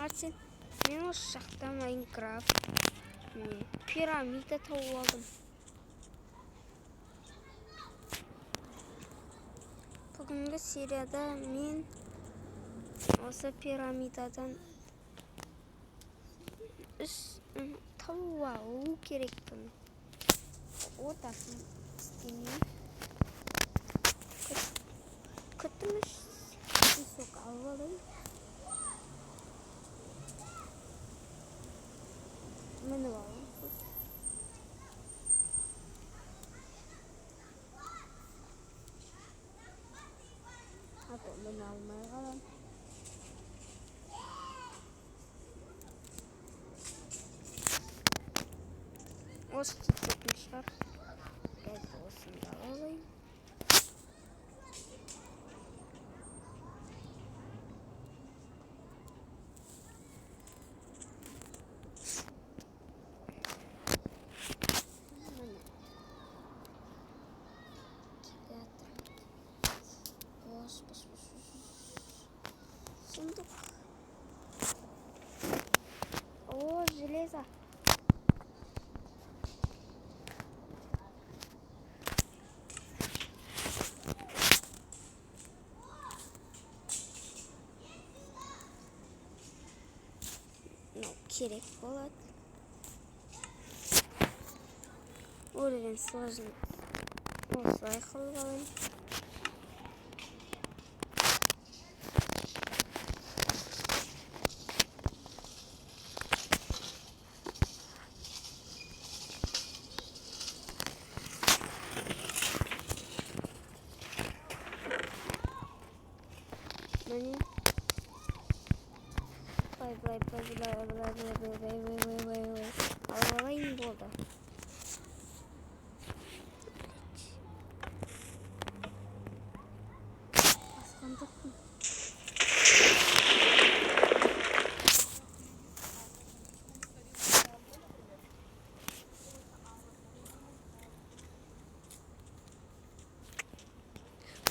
Арсен, мен осы жақта Майнкрафт пирамида тауып алдым. Бүгінгі серияда мен осы пирамидадан тауып алу керекпін. Ортасын істемей күтіміш песок алып алайын. Мініп алыңыз. Ата мені алмай қалам. Осы кететін шығар. Дәл осында алайын. Сундук. О, железо. Керек болады. Уровень сложный. Осылай қылып алайын. Міне. Былай. Алайын болды. Басқандықпын.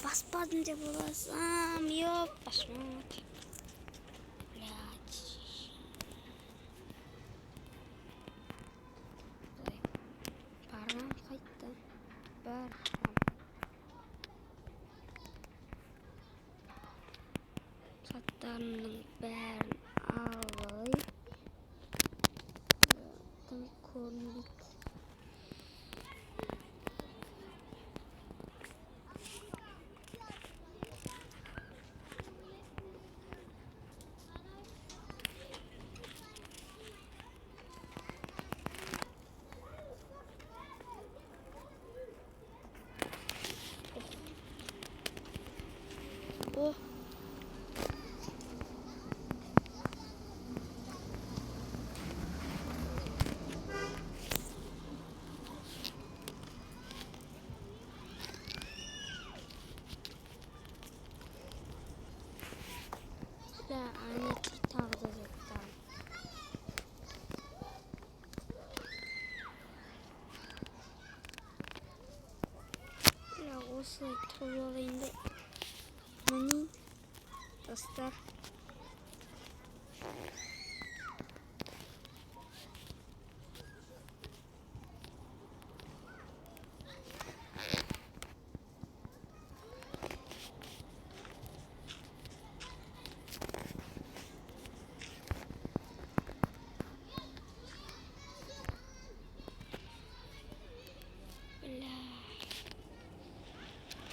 Баспадым деп ойласам, ёп, посмотрим. Заттарымның бәрін алайын. Тым көрінбейді. О. Aynı tavda zaten. Ya осылай тауып алайын да. Міне достар.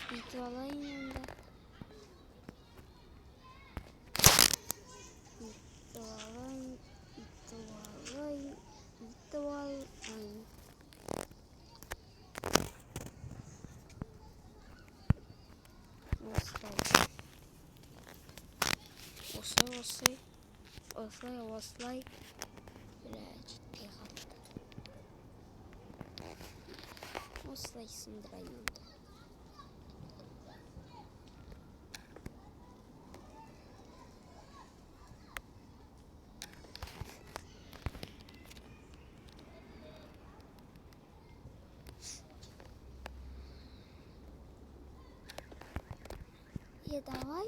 Бүйтіп алайын енді. Осылай. Жетпей қалды. Осылай сындырайын енді. Давай.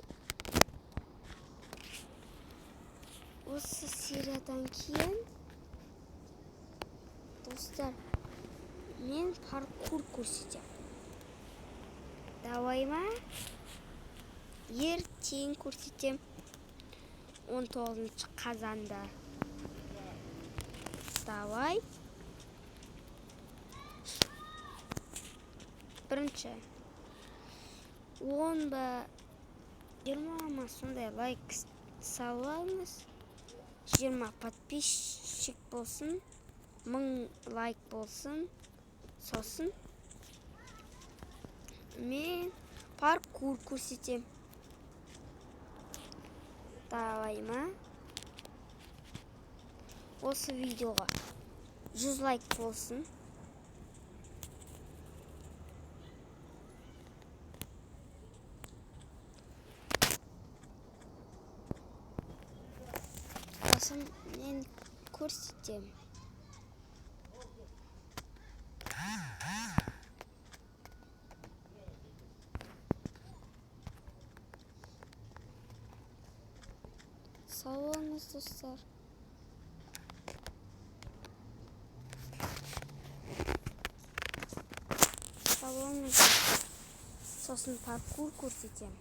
осы сериядан кейін достар мен паркур көрсетемін. Давай ма? Ертең көрсетем 19 қазанда. Давай. Бірінші 10 ба 20 ма сондай лайк салыңыз. 20 подписчик болсын, 1000 лайк болсын. Сосын мен паркур көрсетем. Давай ма? Осы видеоға 100 лайк болсын. Сосын мен көрсетем. Сау болыңыз достар. Сау болыңыз. Сосын паркур көрсетем.